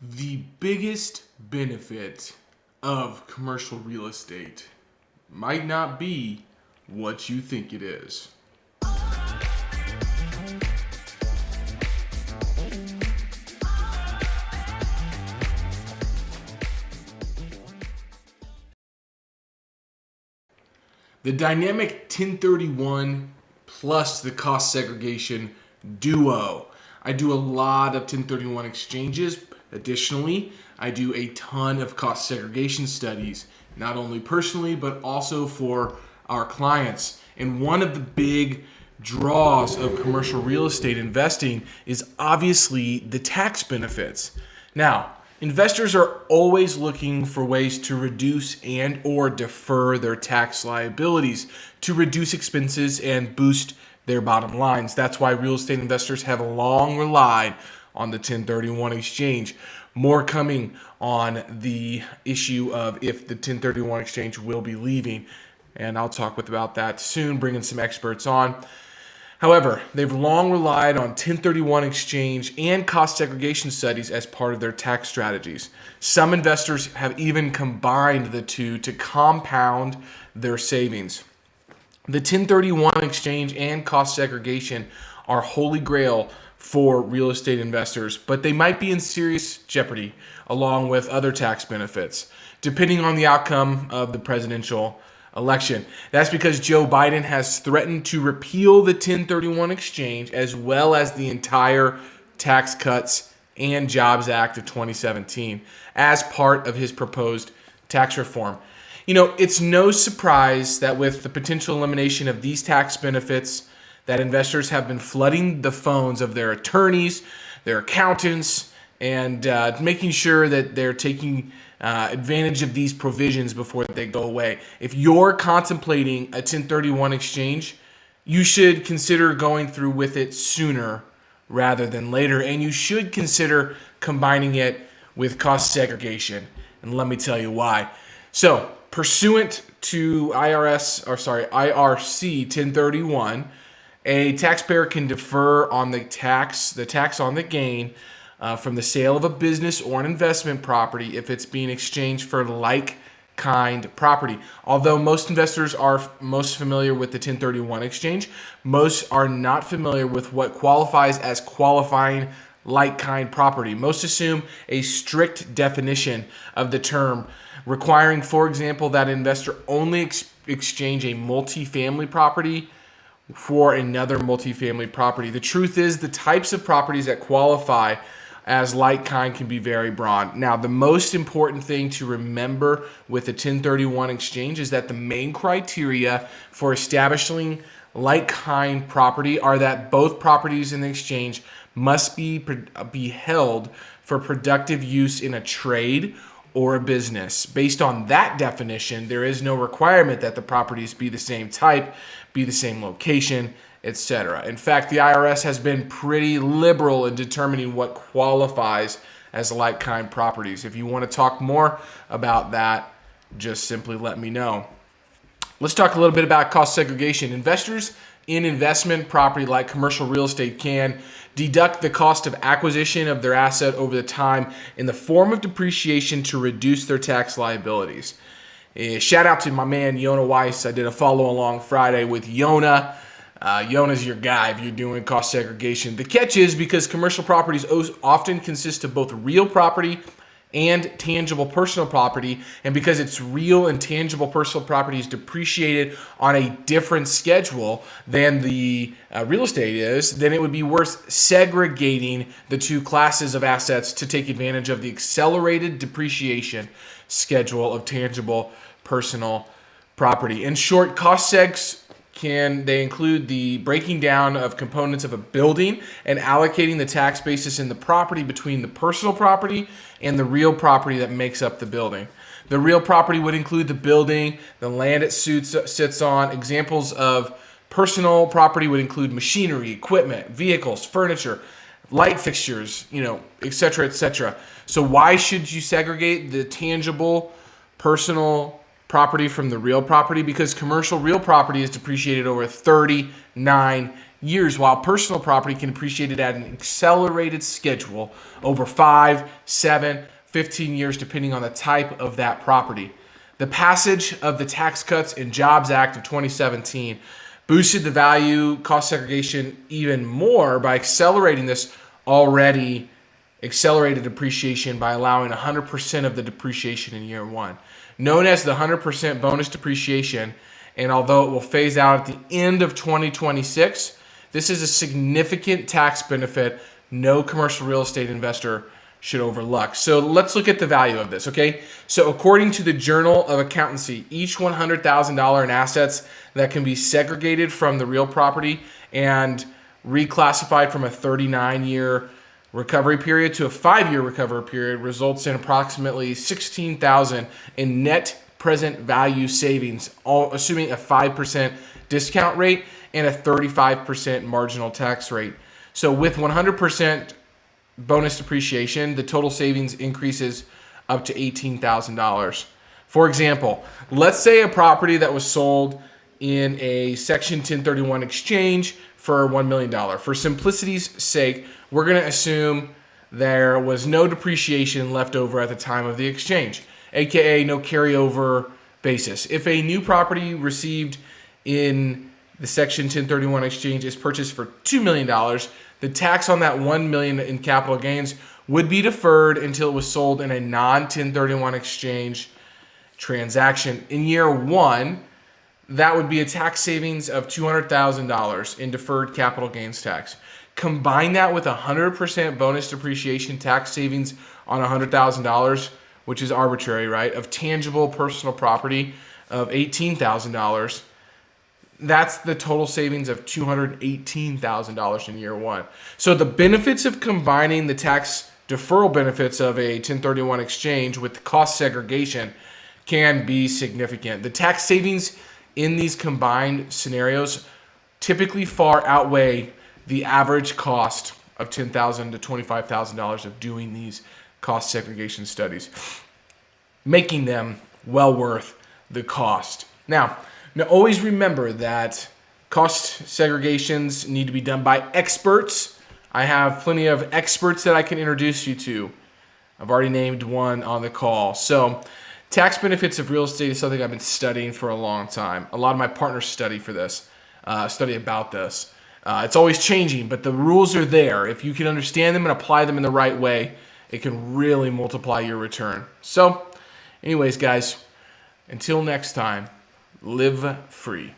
The biggest benefit of commercial real estate might not be what you think it is. The dynamic 1031 plus the cost segregation duo. I do a lot of 1031 exchanges. Additionally, I do a ton of cost segregation studies, not only personally, but also for our clients. And one of the big draws of commercial real estate investing is obviously the tax benefits. Now, investors are always looking for ways to reduce and or defer their tax liabilities to reduce expenses and boost their bottom lines. That's why real estate investors have long relied on the 1031 exchange. More coming on the issue of if the 1031 exchange will be leaving, and I'll talk about that soon, bringing some experts on. However, they've long relied on 1031 exchange and cost segregation studies as part of their tax strategies. Some investors have even combined the two to compound their savings. The 1031 exchange and cost segregation are holy grail for real estate investors, but they might be in serious jeopardy along with other tax benefits, depending on the outcome of the presidential election. That's because Joe Biden has threatened to repeal the 1031 exchange as well as the entire Tax Cuts and Jobs Act of 2017 as part of his proposed tax reform. You know, it's no surprise that with the potential elimination of these tax benefits, that investors have been flooding the phones of their attorneys, their accountants, and making sure that they're taking advantage of these provisions before they go away. If you're contemplating a 1031 exchange, you should consider going through with it sooner rather than later, and you should consider combining it with cost segregation. And let me tell you why. So, pursuant to IRC 1031, a taxpayer can defer on the tax on the gain from the sale of a business or an investment property if it's being exchanged for like-kind property. Although most investors are most familiar with the 1031 exchange, most are not familiar with what qualifies as qualifying like-kind property. Most assume a strict definition of the term, requiring, for example, that an investor only exchange a multifamily property for another multifamily property. The truth is the types of properties that qualify as like-kind can be very broad. Now, the most important thing to remember with the 1031 exchange is that the main criteria for establishing like-kind property are that both properties in the exchange must be held for productive use in a trade or a business. Based on that definition, there is no requirement that the properties be the same type, be the same location, etc. In fact, the IRS has been pretty liberal in determining what qualifies as like-kind properties. If you want to talk more about that, just simply let me know. Let's talk a little bit about cost segregation. Investors in investment property like commercial real estate can deduct the cost of acquisition of their asset over the time in the form of depreciation to reduce their tax liabilities. Shout out to my man Yona Weiss. I did a follow along Friday with Yona. Yona's your guy if you're doing cost segregation. The catch is because commercial properties often consist of both real property and tangible personal property, and because it's real and tangible personal property is depreciated on a different schedule than the real estate is, then it would be worth segregating the two classes of assets to take advantage of the accelerated depreciation schedule of tangible personal property. In short, cost segs they include the breaking down of components of a building and allocating the tax basis in the property between the personal property and the real property that makes up the building. The real property would include the building, the land it sits on. Examples of personal property would include machinery, equipment, vehicles, furniture, light fixtures, etc., etc. So why should you segregate the tangible personal property from the real property? Because commercial real property is depreciated over 39 years, while personal property can appreciate it at an accelerated schedule over 5, 7, 15 years, depending on the type of that property. The passage of the Tax Cuts and Jobs Act of 2017 boosted the value cost segregation even more by accelerating this already accelerated depreciation by allowing 100% of the depreciation in year one, known as the 100% bonus depreciation. And although it will phase out at the end of 2026, this is a significant tax benefit no commercial real estate investor should overlook. So let's look at the value of this, okay? So according to the Journal of Accountancy, each $100,000 in assets that can be segregated from the real property and reclassified from a 39-year recovery period to a 5-year recovery period results in approximately $16,000 in net present value savings, all assuming a 5% discount rate and a 35% marginal tax rate. So with 100% bonus depreciation, the total savings increases up to $18,000. For example, let's say a property that was sold in a Section 1031 exchange for $1 million. For simplicity's sake, we're going to assume there was no depreciation left over at the time of the exchange, aka no carryover basis. If a new property received in the Section 1031 exchange is purchased for $2 million, the tax on that $1 million in capital gains would be deferred until it was sold in a non-1031 exchange transaction. In year one, that would be a tax savings of $200,000 in deferred capital gains tax. Combine that with 100% bonus depreciation tax savings on $100,000, which is arbitrary, right, of tangible personal property of $18,000. That's the total savings of $218,000 in year one. So the benefits of combining the tax deferral benefits of a 1031 exchange with cost segregation can be significant. The tax savings in these combined scenarios typically far outweigh the average cost of $10,000 to $25,000 of doing these cost segregation studies, making them well worth the cost. Now always remember that cost segregations need to be done by experts. I have plenty of experts that I can introduce you to. I've already named one on the call. So tax benefits of real estate is something I've been studying for a long time. A lot of my partners study about this. It's always changing, but the rules are there. If you can understand them and apply them in the right way, it can really multiply your return. So anyways, guys, until next time, live free.